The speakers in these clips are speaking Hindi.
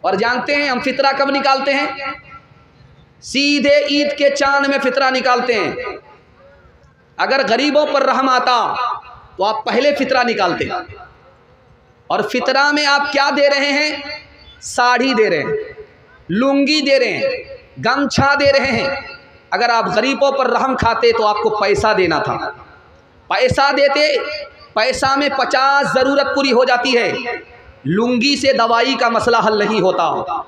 और जानते हैं हम फितरा कब निकालते हैं? सीधे ईद के चांद में फितरा निकालते हैं। अगर गरीबों पर रहम आता तो आप पहले फितरा निकालते हैं। और फितरा में आप क्या दे रहे हैं? साड़ी दे रहे हैं, लुंगी दे रहे हैं, गमछा दे रहे हैं। अगर आप गरीबों पर रहम खाते तो आपको पैसा देना था। पैसा देते, पैसा में 50 ज़रूरत पूरी हो जाती है। लुंगी से दवाई का मसला हल नहीं होता,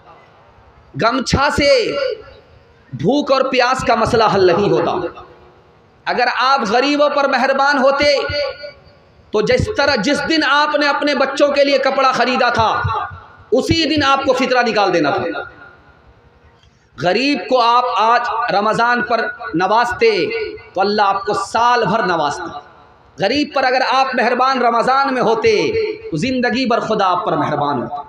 गमछा से भूख और प्यास का मसला हल नहीं होता। अगर आप गरीबों पर मेहरबान होते तो जिस दिन आपने अपने बच्चों के लिए कपड़ा खरीदा था उसी दिन आपको फितरा निकाल देना था। गरीब को आप आज रमज़ान पर नवाजते तो अल्लाह आपको साल भर नवाजता। गरीब पर अगर आप मेहरबान रमज़ान में होते तो ज़िंदगी भर खुदा आप पर मेहरबान होता।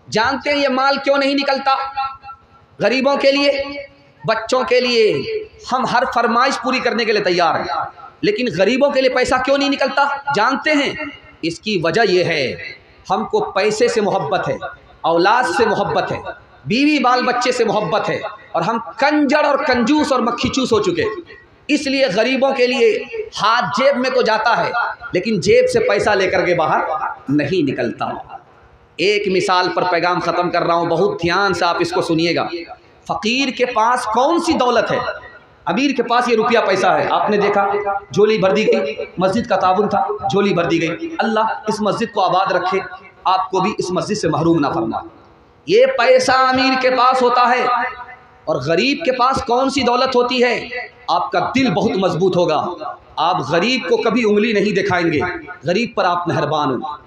जानते हैं ये माल क्यों नहीं निकलता? गरीबों के लिए, बच्चों के लिए हम हर फरमाइश पूरी करने के लिए तैयार हैं, लेकिन गरीबों के लिए पैसा क्यों नहीं निकलता? जानते हैं इसकी वजह यह है, हमको पैसे से मोहब्बत है, औलाद से मोहब्बत है, बीवी बाल बच्चे से मोहब्बत है, और हम कंजड़ और कंजूस और मक्खी चूस हो चुके। इसलिए गरीबों के लिए हाथ जेब में तो जाता है लेकिन जेब से पैसा लेकर के बाहर नहीं निकलता। एक मिसाल पर पैगाम ख़त्म कर रहा हूँ, बहुत ध्यान से आप इसको सुनिएगा। फ़कीर के पास कौन सी दौलत है? अमीर के पास ये रुपया पैसा है। आपने देखा झोली भर दी गई, मस्जिद का ताबुन था, झोली भर दी गई। अल्लाह इस मस्जिद को आबाद रखे, आपको भी इस मस्जिद से महरूम ना फरमा। ये पैसा अमीर के पास होता है। और गरीब के पास कौन सी दौलत होती है? आपका दिल बहुत मजबूत होगा, आप गरीब को कभी उंगली नहीं दिखाएंगे, गरीब पर आप मेहरबान हो।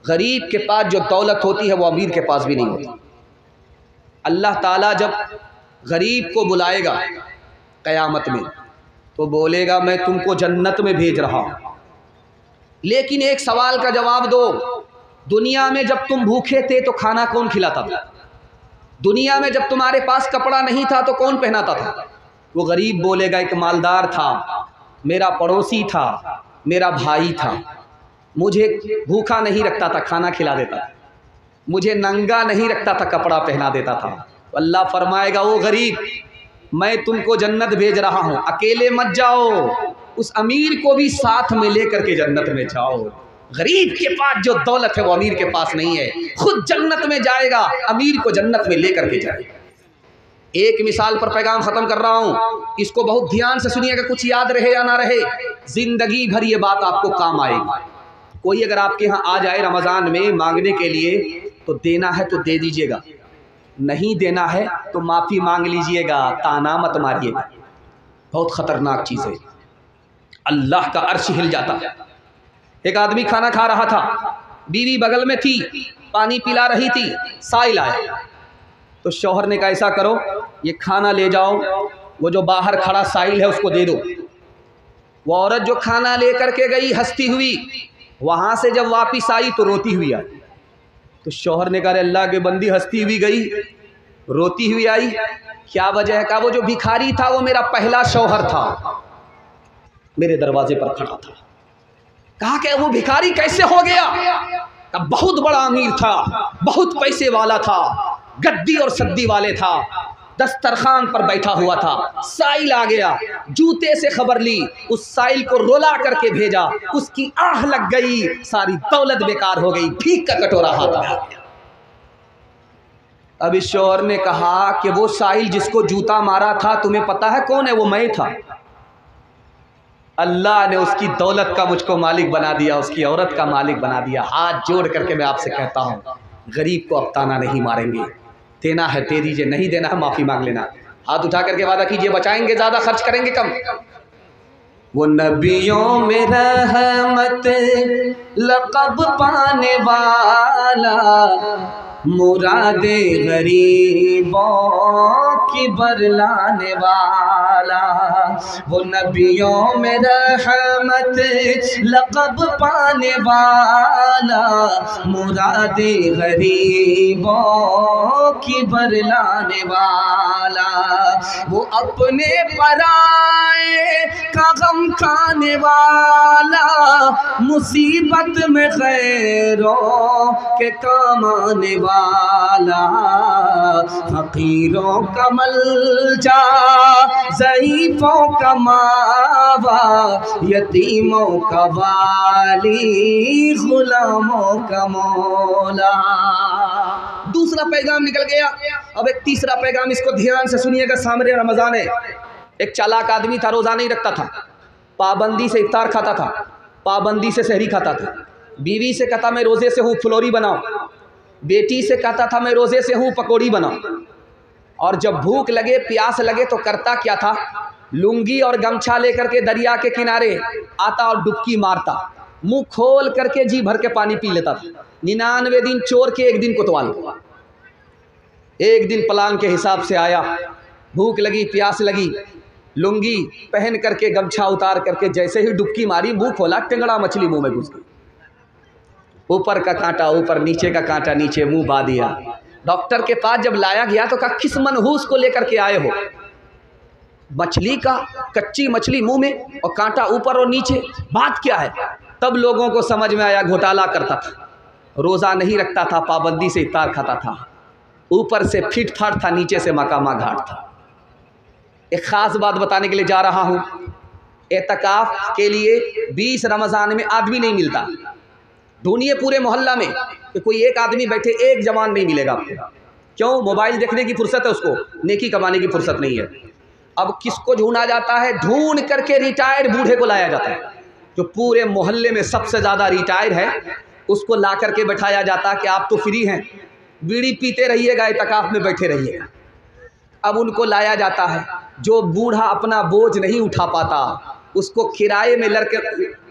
गरीब के पास जो दौलत होती है वो अमीर के पास भी नहीं होती। अल्लाह ताला जब गरीब को बुलाएगा क़यामत में तो बोलेगा मैं तुमको जन्नत में भेज रहा हूँ। लेकिन एक सवाल का जवाब दो, दुनिया में जब तुम भूखे थे तो खाना कौन खिलाता था? दुनिया में जब तुम्हारे पास कपड़ा नहीं था तो कौन पहनाता था? वो गरीब बोलेगा एक मालदार था, मेरा पड़ोसी था, मेरा भाई था, मुझे भूखा नहीं रखता था, खाना खिला देता था, मुझे नंगा नहीं रखता था, कपड़ा पहना देता था। तो अल्लाह फरमाएगा वो गरीब मैं तुमको जन्नत भेज रहा हूँ, अकेले मत जाओ, उस अमीर को भी साथ में लेकर के जन्नत में जाओ। गरीब के पास जो दौलत है वो अमीर के पास नहीं है, खुद जन्नत में जाएगा, अमीर को जन्नत में लेकर के जाएगा। एक मिसाल पर पैगाम ख़त्म कर रहा हूँ, इसको बहुत ध्यान से सुनिएगा, कुछ याद रहे या ना रहे, ज़िंदगी भर ये बात आपको काम आएगी। कोई अगर आपके यहाँ आ जाए रमज़ान में मांगने के लिए तो देना है तो दे दीजिएगा, नहीं देना है तो माफ़ी मांग लीजिएगा, ताना मत मारिएगा। बहुत ख़तरनाक चीज़ है, अल्लाह का अर्श हिल जाता है। एक आदमी खाना खा रहा था, बीवी बगल में थी, पानी पिला रही थी, साइल आया तो शौहर ने कहा ऐसा करो ये खाना ले जाओ, वो जो बाहर खड़ा साइल है उसको दे दो। वो औरत जो खाना लेकर के गई हंसती हुई, वहाँ से जब वापिस आई तो रोती हुई आई। तो शौहर ने कहा अल्लाह के बंदी हंसती हुई गई, रोती हुई आई, क्या वजह है? कहा वो जो भिखारी था वो मेरा पहला शौहर था, मेरे दरवाजे पर खड़ा था। कहा कि वो भिखारी कैसे हो गया? कहा बहुत बड़ा अमीर था, बहुत पैसे वाला था, गद्दी और सद्दी वाले था, दस्तरखान पर बैठा हुआ था, साइल आ गया, जूते से खबर ली, उस साइल को रोला करके भेजा, उसकी आह लग गई, सारी दौलत बेकार हो गई, भीख का कटोरा हाथ आ गया। अब इस शौहर ने कहा कि वो साइल जिसको जूता मारा था तुम्हें पता है कौन है? वो मैं था। अल्लाह ने उसकी दौलत का मुझको मालिक बना दिया, उसकी औरत का मालिक बना दिया। हाथ जोड़ करके मैं आपसे कहता हूँ, गरीब को अब ताना नहीं मारेंगे, देना है दे दीजिए, नहीं देना है माफ़ी मांग लेना। हाथ उठा करके वादा कीजिए, बचाएंगे ज़्यादा, खर्च करेंगे कम। वो नबियों में रहमत लक़ब पाने वाला, मुरादे गरीबों की बरलाने वाला। वो नबियों में रहमत लक़ब पाने वाला, मुरादे गरीबों की बरलाने वाला, वो अपने पराए का गम खाने वाला, मुसीबत में गैरों के काम आने वाला, फकीरों का मलजा, ज़ईफ़ों का मावा, यतीमों का वाली, गुलामों का मौला। दूसरा पैगाम निकल गया। अब एक तीसरा पैगाम, इसको ध्यान से सुनिएगा। सामने रमज़ान है। एक चालाक आदमी था, रोज़ा नहीं रखता था, पाबंदी से इफ्तार खाता था, पाबंदी से सहरी खाता था। बीवी से कहता मैं रोज़े से हूँ, फुलोरी बनाओ। बेटी से कहता था मैं रोज़े से हूँ, पकौड़ी बनाओ। और जब भूख लगे, प्यास लगे तो करता क्या था, लुंगी और गमछा लेकर के दरिया के किनारे आता और डुबकी मारता, मुंह खोल करके जी भर के पानी पी लेता था। 99 दिन चोर के, एक दिन कोतवाल। एक दिन प्लान के हिसाब से आया, भूख लगी, प्यास लगी, लुंगी पहन करके, गमछा उतार करके जैसे ही डुबकी मारी, मुंह खोला, टेंगड़ा मछली मुंह में घुस गई। ऊपर का कांटा ऊपर, नीचे का कांटा नीचे, मुंह बा दिया। डॉक्टर के पास जब लाया गया तो कहा किस मनहूस को लेकर के आए हो, मछली का, कच्ची मछली मुंह में और कांटा ऊपर और नीचे, बात क्या है। तब लोगों को समझ में आया घोटाला करता था, रोज़ा नहीं रखता था, पाबंदी से इफ्तार खाता था, ऊपर से फिट फाट था, नीचे से मकामा घाट था। एक ख़ास बात बताने के लिए जा रहा हूँ। एतकाफ़ के लिए 20 रमज़ान में आदमी नहीं मिलता। ढूंढिए पूरे मोहल्ला में कि कोई एक आदमी बैठे, एक जवान नहीं मिलेगा आपको। क्यों? मोबाइल देखने की फुर्सत है उसको, नेकी कमाने की फुर्सत नहीं है। अब किसको ढूंढा जाता है? ढूंढ करके रिटायर्ड बूढ़े को लाया जाता है, जो पूरे मोहल्ले में सबसे ज़्यादा रिटायर है, उसको ला करके बैठाया जाता है कि आप तो फ्री हैं, बीड़ी पीते रहिएगा, एतकाफ़ में बैठे रहिएगा। अब उनको लाया जाता है। जो बूढ़ा अपना बोझ नहीं उठा पाता, उसको किराए में लड़के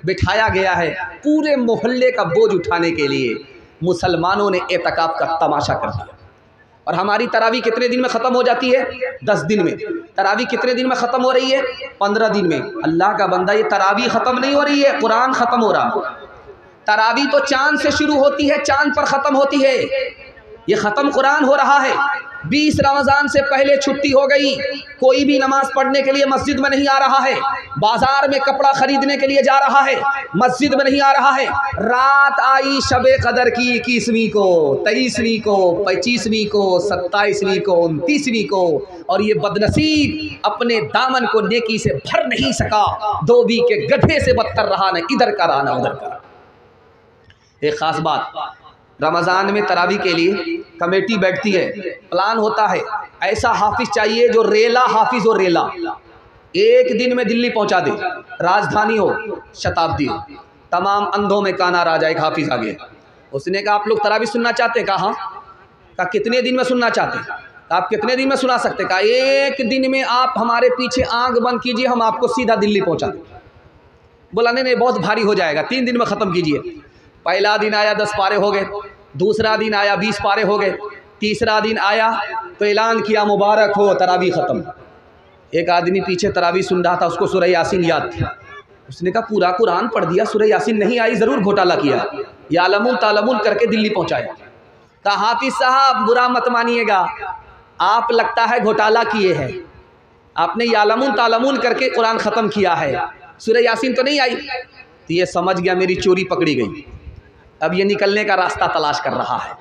बिठाया गया है पूरे मोहल्ले का बोझ उठाने के लिए। मुसलमानों ने एतकाफ़ का तमाशा कर दिया। और हमारी तरावी कितने दिन में ख़त्म हो जाती है? 10 दिन में। तरावी कितने दिन में ख़त्म हो रही है? 15 दिन में। अल्लाह का बंदा, ये तरावी ख़त्म नहीं हो रही है, कुरान ख़त्म हो रहा है। तरावी तो चांद से शुरू होती है, चांद पर ख़त्म होती है। ये ख़त्म कुरान हो रहा है। 20 रमज़ान से पहले छुट्टी हो गई, कोई भी नमाज पढ़ने के लिए मस्जिद में नहीं आ रहा है, बाजार में कपड़ा खरीदने के लिए जा रहा है, मस्जिद में नहीं आ रहा है। रात आई शबे कदर की 21वीं को, 23वीं को, 25वीं को, 27वीं को, 29वीं को, और ये बदनसीब अपने दामन को नेकी से भर नहीं सका। धोबी के गड्ढे से बदतर रहा, न इधर का रहा न उधर का। एक ख़ास बात, रमज़ान में तरावी के लिए कमेटी बैठती है, प्लान होता है, ऐसा हाफिज चाहिए जो रेला हाफिज हो, रेला, एक दिन में दिल्ली पहुंचा दे, राजधानी हो, शताब्दी हो, तमाम अंधों में काना राजा एक हाफिज आ गया। उसने कहा आप लोग तरावी सुनना चाहते हैं? कहा हाँ। कहा कितने दिन में सुनना चाहते हैं? कहा आप कितने दिन में सुना सकते? कहा एक दिन में आप हमारे पीछे आंख बंद कीजिए, हम आपको सीधा दिल्ली पहुँचा दें। बोला नहीं, बहुत भारी हो जाएगा, 3 दिन में ख़त्म कीजिए। पहला दिन आया 10 पारे हो गए, दूसरा दिन आया 20 पारे हो गए, तीसरा दिन आया तो ऐलान किया मुबारक हो, तरावी ख़त्म। एक आदमी पीछे तरावी सुन रहा था, उसको सूरह यासीन याद थी। उसने कहा पूरा कुरान पढ़ दिया, सूरह यासीन नहीं आई, ज़रूर घोटाला किया। यालमुन तालमुन करके दिल्ली पहुंचाया। कहा हाफिज साहब बुरा मत मानिएगा, आप लगता है घोटाला किए हैं, आपने यालमुन तालमुन करके कुरान ख़त्म किया है, सूरह यासीन तो नहीं आई। तो ये समझ गया मेरी चोरी पकड़ी गई, अब ये निकलने का रास्ता तलाश कर रहा है।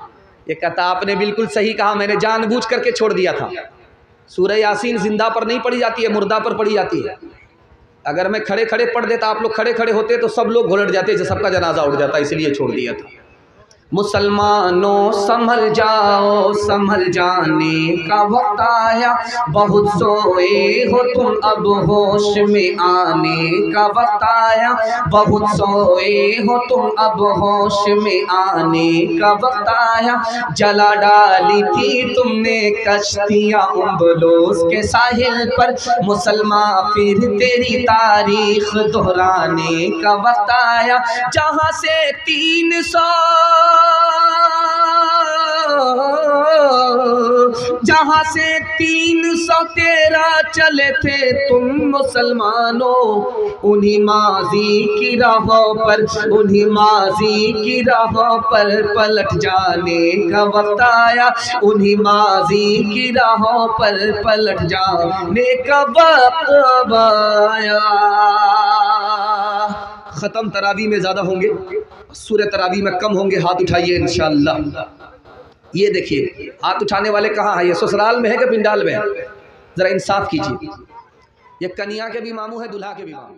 ये कहता आपने बिल्कुल सही कहा, मैंने जानबूझ करके छोड़ दिया था। सूरह यासीन जिंदा पर नहीं पढ़ी जाती है, मुर्दा पर पढ़ी जाती है। अगर मैं खड़े खड़े पढ़ देता, आप लोग खड़े खड़े होते तो सब लोग घोलट जाते, सबका जनाजा उठ जाता, इसलिए छोड़ दिया था। मुसलमानों संभल जाओ, संभल जाने का वक्त आया, बहुत सोए हो तुम अब होश में आने का वक्त आया, बहुत सोए हो तुम अब होश में आने का वक्त आया। जला डाली थी तुमने कश्तियाँ उम्बलोस के साहिल पर, मुसलमान फिर तेरी तारीख दोहराने का वक्त आया। जहाँ से 300 जहाँ से 313 चले थे तुम मुसलमानों, उन्हीं माजी की राहों पर, उन्हीं माजी की राहों पर पलट जाने का वक्त आया, उन्हीं माजी की राहों पर पलट जाने का वक्त आया। ख़त्म तरावी में ज़्यादा होंगे, सूरह तरावी में कम होंगे। हाथ उठाइए इंशाअल्लाह। ये देखिए हाथ उठाने वाले कहाँ हैं? ये ससुराल में है कि पिंडाल में है? ज़रा इंसाफ कीजिए। ये कन्या के भी मामू है, दूल्हा के भी मामू।